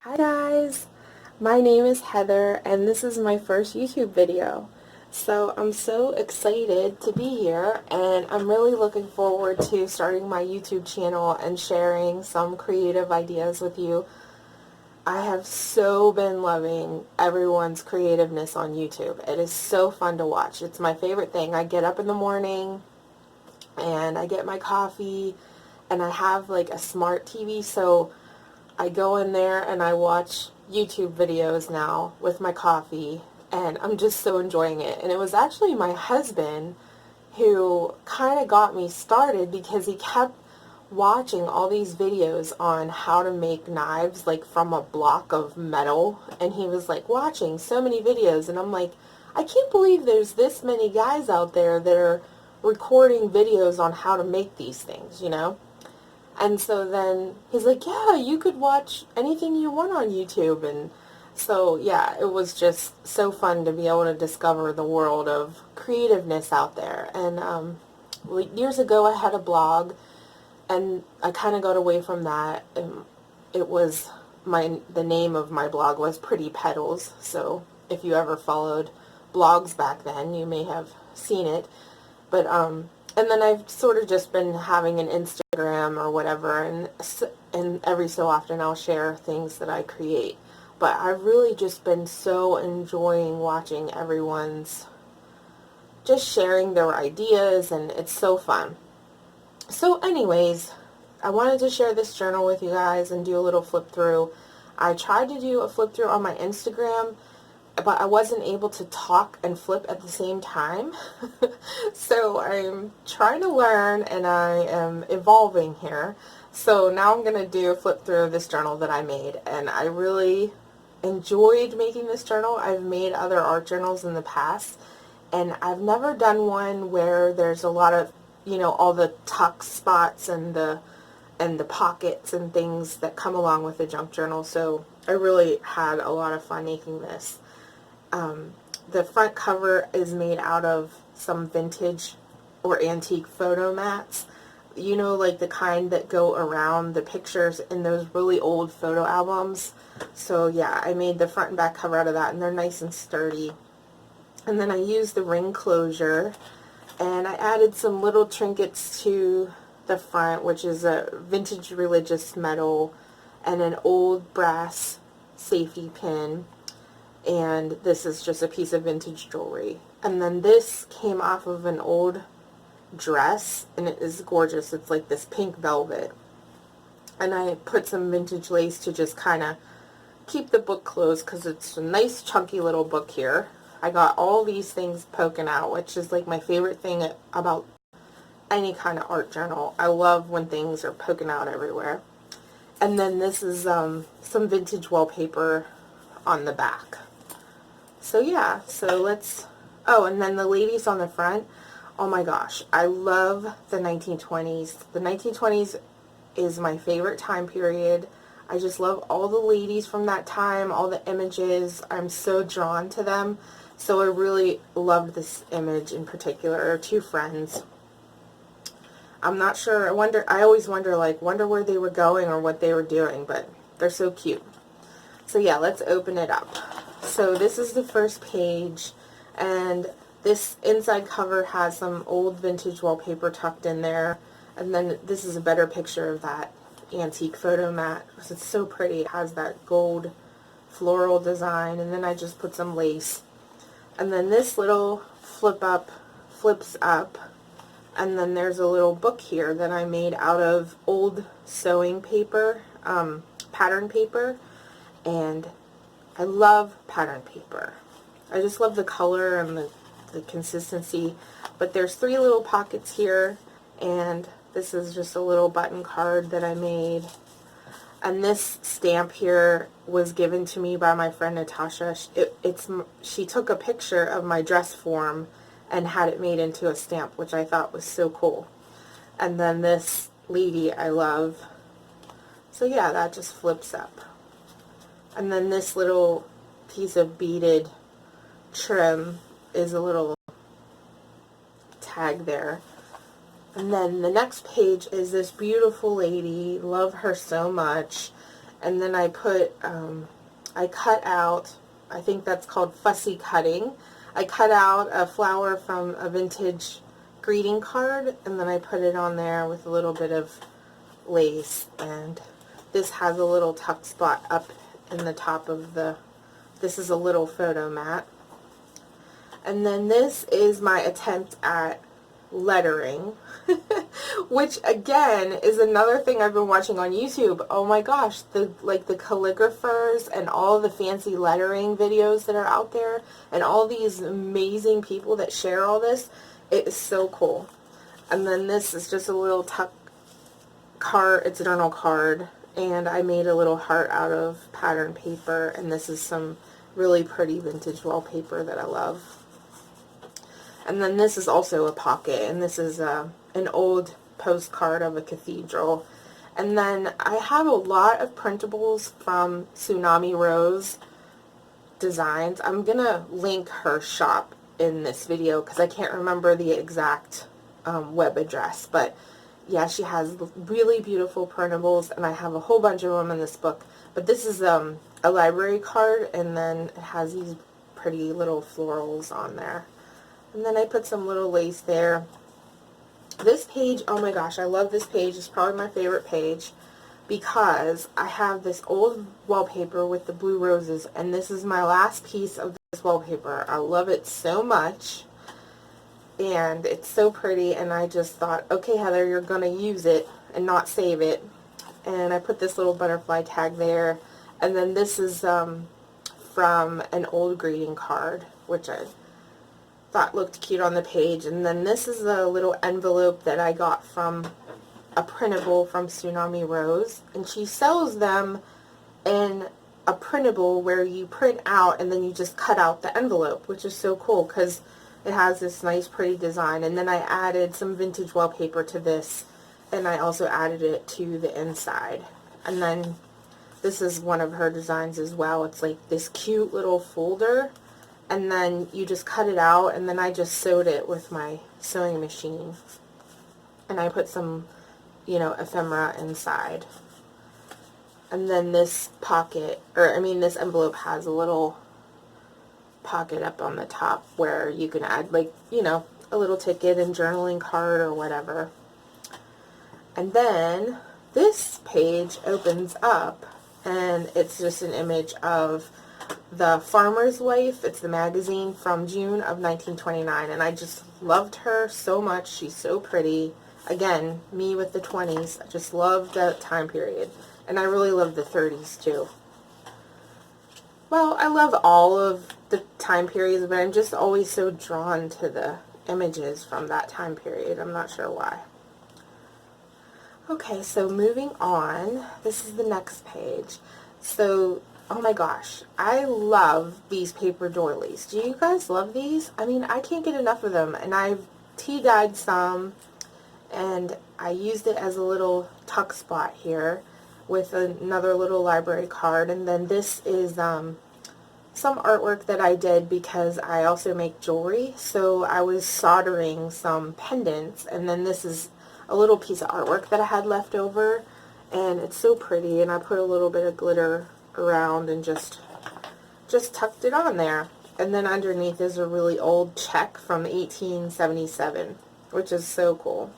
Hi guys, my name is Heather and this is my first YouTube video. So I'm so excited to be here and I'm really looking forward to starting my YouTube channel and sharing some creative ideas with you. I have so been loving everyone's creativeness on YouTube. It is so fun to watch. It's my favorite thing. I get up in the morning and I get my coffee and I have like a smart TV, so I go in there and I watch YouTube videos now with my coffee, and I'm just so enjoying it. And it was actually my husband who kind of got me started because he kept watching all these videos on how to make knives like from a block of metal, and he was like watching so many videos, and I'm like, I can't believe there's this many guys out there that are recording videos on how to make these things, you know? And so then he's like, yeah, you could watch anything you want on YouTube. And so, yeah, it was just so fun to be able to discover the world of creativeness out there. And years ago, I had a blog, and I kind of got away from that. And it was the name of my blog was Pretty Petals. So if you ever followed blogs back then, you may have seen it. But and then I've sort of just been having an Instagram or whatever, and every so often I'll share things that I create. But I've really just been so enjoying watching everyone's just sharing their ideas, and it's so fun. So anyways, I wanted to share this journal with you guys and do a little flip through. I tried to do a flip through on my Instagram, but I wasn't able to talk and flip at the same time. So I'm trying to learn and I am evolving here. So now I'm going to do a flip through of this journal that I made, and I really enjoyed making this journal. I've made other art journals in the past, and I've never done one where there's a lot of, you know, all the tuck spots and the pockets and things that come along with a junk journal. So I really had a lot of fun making this. The front cover is made out of some vintage or antique photo mats. You know, like the kind that go around the pictures in those really old photo albums. So yeah, I made the front and back cover out of that, and they're nice and sturdy. And then I used the ring closure, and I added some little trinkets to the front, which is a vintage religious medal and an old brass safety pin. And this is just a piece of vintage jewelry. And then this came off of an old dress, and it is gorgeous. It's like this pink velvet. And I put some vintage lace to just kind of keep the book closed because it's a nice chunky little book here. I got all these things poking out, which is like my favorite thing about any kind of art journal. I love when things are poking out everywhere. And then this is some vintage wallpaper on the back. So yeah, so let's, oh, and then the ladies on the front, oh my gosh, I love the 1920s. The 1920s is my favorite time period. I just love all the ladies from that time, all the images. I'm so drawn to them. So I really loved this image in particular, two friends. I'm not sure, I always wonder where they were going or what they were doing, but they're so cute. So yeah, let's open it up. So this is the first page, and this inside cover has some old vintage wallpaper tucked in there, and then this is a better picture of that antique photo mat because it's so pretty. It has that gold floral design, and then I just put some lace. And then this little flips up, and then there's a little book here that I made out of old sewing paper, pattern paper, and I love pattern paper. I just love the color and the consistency. But there's 3 little pockets here, and this is just a little button card that I made. And this stamp here was given to me by my friend Natasha. She took a picture of my dress form and had it made into a stamp, which I thought was so cool. And then this lady I love. So yeah, that just flips up. And then this little piece of beaded trim is a little tag there. And then the next page is this beautiful lady. Love her so much. And then I I cut out, I think that's called fussy cutting. I cut out a flower from a vintage greeting card, and then I put it on there with a little bit of lace, and this has a little tuck spot up in the top of this is a little photo mat. And then this is my attempt at lettering, which again is another thing I've been watching on YouTube. Oh my gosh, the calligraphers and all the fancy lettering videos that are out there, and all these amazing people that share all this. It is so cool. And then this is just a little tuck card. It's a journal card, and I made a little heart out of pattern paper, and this is some really pretty vintage wallpaper that I love. And then this is also a pocket, and this is an old postcard of a cathedral. And then I have a lot of printables from Tsunami Rose Designs. I'm going to link her shop in this video because I can't remember the exact web address. But yeah, she has really beautiful printables, and I have a whole bunch of them in this book. But this is a library card, and then it has these pretty little florals on there. And then I put some little lace there. This page, oh my gosh, I love this page. It's probably my favorite page because I have this old wallpaper with the blue roses, and this is my last piece of this wallpaper. I love it so much, and it's so pretty, and I just thought, okay, Heather, you're going to use it and not save it. And I put this little butterfly tag there. And then this is from an old greeting card, which I thought looked cute on the page. And then this is a little envelope that I got from a printable from Tsunami Rose, and she sells them in a printable where you print out and then you just cut out the envelope, which is so cool because it has this nice pretty design. And then I added some vintage wallpaper to this, and I also added it to the inside. And then this is one of her designs as well. It's like this cute little folder, and then you just cut it out, and then I just sewed it with my sewing machine. And I put some, you know, ephemera inside. And then this pocket, or I mean this envelope has a little pocket up on the top where you can add, like, you know, a little ticket and journaling card or whatever. And then this page opens up, and it's just an image of The Farmer's Wife. It's the magazine from June of 1929, and I just loved her so much. She's so pretty. Again, me with the 20s. I just love that time period, and I really love the 30s too. Well, I love all of the time periods, but I'm just always so drawn to the images from that time period. I'm not sure why. Okay, so moving on, this is the next page. So, oh my gosh, I love these paper doilies. Do you guys love these? I mean, I can't get enough of them, and I've tea-dyed some, and I used it as a little tuck spot here with another little library card. And then this is some artwork that I did because I also make jewelry, so I was soldering some pendants, and then this is a little piece of artwork that I had left over, and it's so pretty, and I put a little bit of glitter around and just tucked it on there. And then underneath is a really old check from 1877, which is so cool.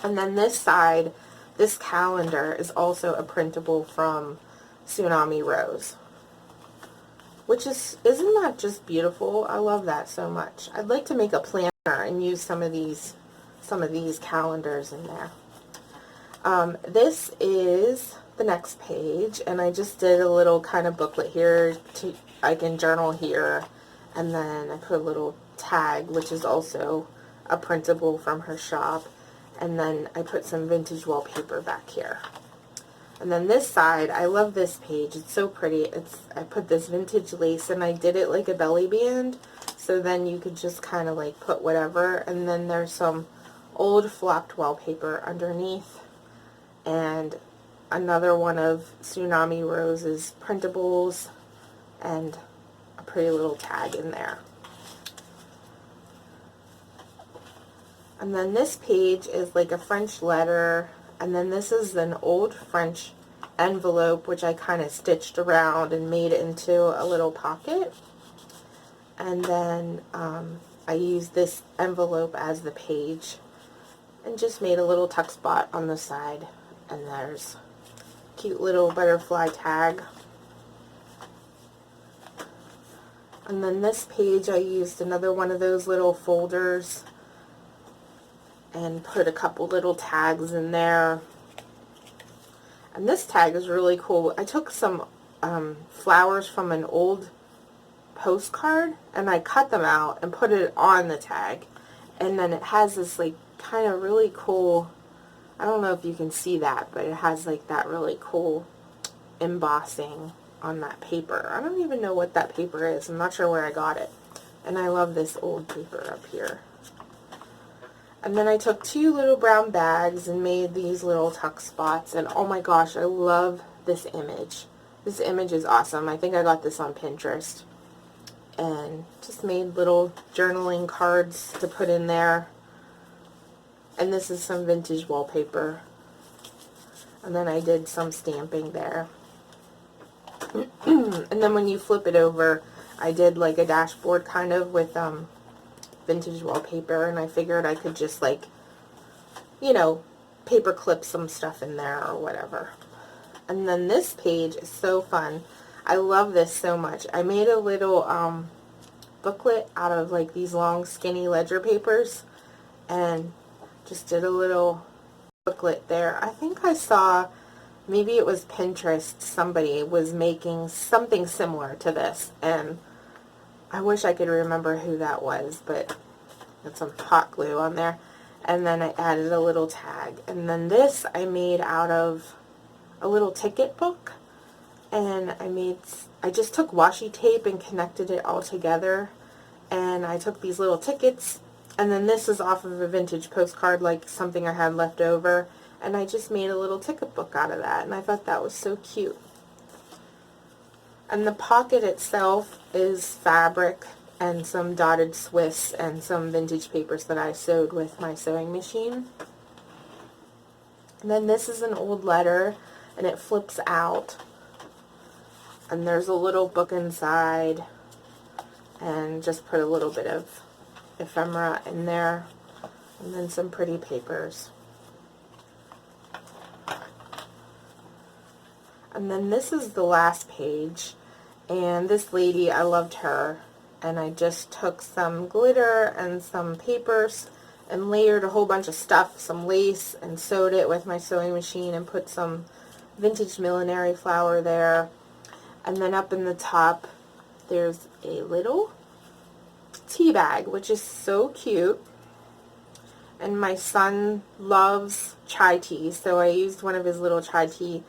And then this side, this calendar is also a printable from Tsunami Rose, which isn't that just beautiful? I love that so much. I'd like to make a planner and use some of these calendars in there. This is the next page, and I just did a little kind of booklet here I can journal here, and then I put a little tag, which is also a printable from her shop, and then I put some vintage wallpaper back here. And then this side, I love this page. It's so pretty. I put this vintage lace, and I did it like a belly band, so then you could just kind of like put whatever. And then there's some old flocked wallpaper underneath, and another one of Tsunami Rose's printables, and a pretty little tag in there. And then this page is like a French letter, and then this is an old French envelope, which I kind of stitched around and made into a little pocket. And then I used this envelope as the page and just made a little tuck spot on the side. And there's a cute little butterfly tag. And then this page I used another one of those little folders and put a couple little tags in there. And this tag is really cool. I took some flowers from an old postcard and I cut them out and put it on the tag. And then it has this like kind of really cool, I don't know if you can see that, but it has like that really cool embossing on that paper. I don't even know what that paper is. I'm not sure where I got it. And I love this old paper up here. And then I took two little brown bags and made these little tuck spots. And oh my gosh, I love this image. This image is awesome. I think I got this on Pinterest. And just made little journaling cards to put in there. And this is some vintage wallpaper. And then I did some stamping there. And then when you flip it over, I did like a dashboard kind of with vintage wallpaper, and I figured I could just like, you know, paper clip some stuff in there or whatever. And then this page is so fun. I love this so much. I made a little booklet out of like these long skinny ledger papers and just did a little booklet there. I think I saw, maybe it was Pinterest, somebody was making something similar to this, and I wish I could remember who that was, but got some hot glue on there. And then I added a little tag. And then this I made out of a little ticket book, and I just took washi tape and connected it all together, and I took these little tickets, and then this is off of a vintage postcard, like something I had left over, and I just made a little ticket book out of that, and I thought that was so cute. And the pocket itself is fabric and some dotted Swiss and some vintage papers that I sewed with my sewing machine. And then this is an old letter, and it flips out, and there's a little book inside, and just put a little bit of ephemera in there, and then some pretty papers. And then this is the last page, and this lady, I loved her, and I just took some glitter and some papers and layered a whole bunch of stuff, some lace, and sewed it with my sewing machine and put some vintage millinery flower there. And then up in the top there's a little tea bag, which is so cute. And my son loves chai tea, so I used one of his little chai tea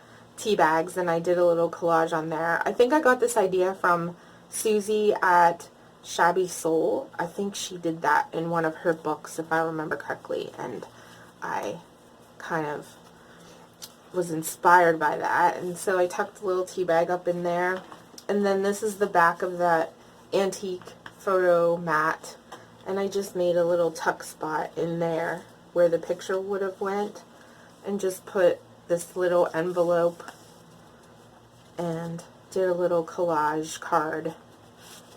bags, and I did a little collage on there. I think I got this idea from Susie at Shabby Soul. I think she did that in one of her books, if I remember correctly, and I kind of was inspired by that, and so I tucked the little tea bag up in there. And then this is the back of that antique photo mat, and I just made a little tuck spot in there where the picture would have went, and just put this little envelope and did a little collage card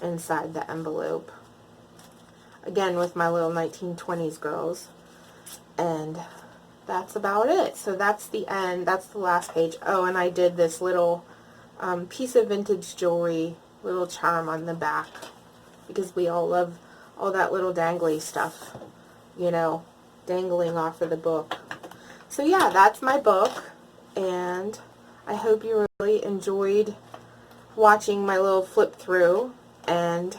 inside the envelope, again with my little 1920s girls. And that's about it. So that's the end. That's the last page. Oh, and I did this little piece of vintage jewelry, little charm on the back, because we all love all that little dangly stuff, you know, dangling off of the book. So yeah, that's my book, and I hope you really enjoyed watching my little flip through, and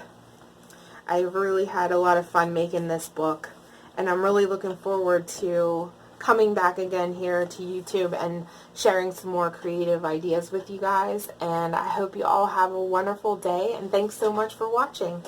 I really had a lot of fun making this book, and I'm really looking forward to coming back again here to YouTube and sharing some more creative ideas with you guys. And I hope you all have a wonderful day, and thanks so much for watching.